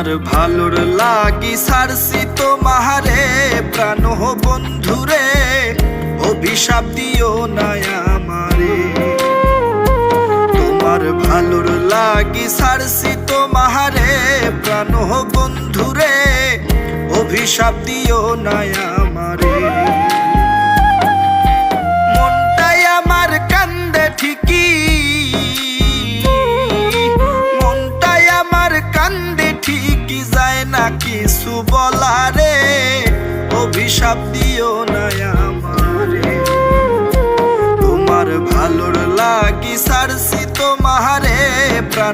তোমার ভালোর লাগি সারছি তোমারে প্রাণ বন্ধুরে, অভিশাপ দিও না আমারে। তোমার ভালোর লাগি সারছি তোমারে প্রাণ বন্ধুরে, অভিশাপ দিও না আমারে। মনটাই আমার কান্দে ঠিকই, মনটাই আমার কান্দে ঠিকই, যায় না কিছু বলারে, অভিশাপ দিও না আমারে। তোমার ভালোর লাগি সারছি তোমারে প্রাণ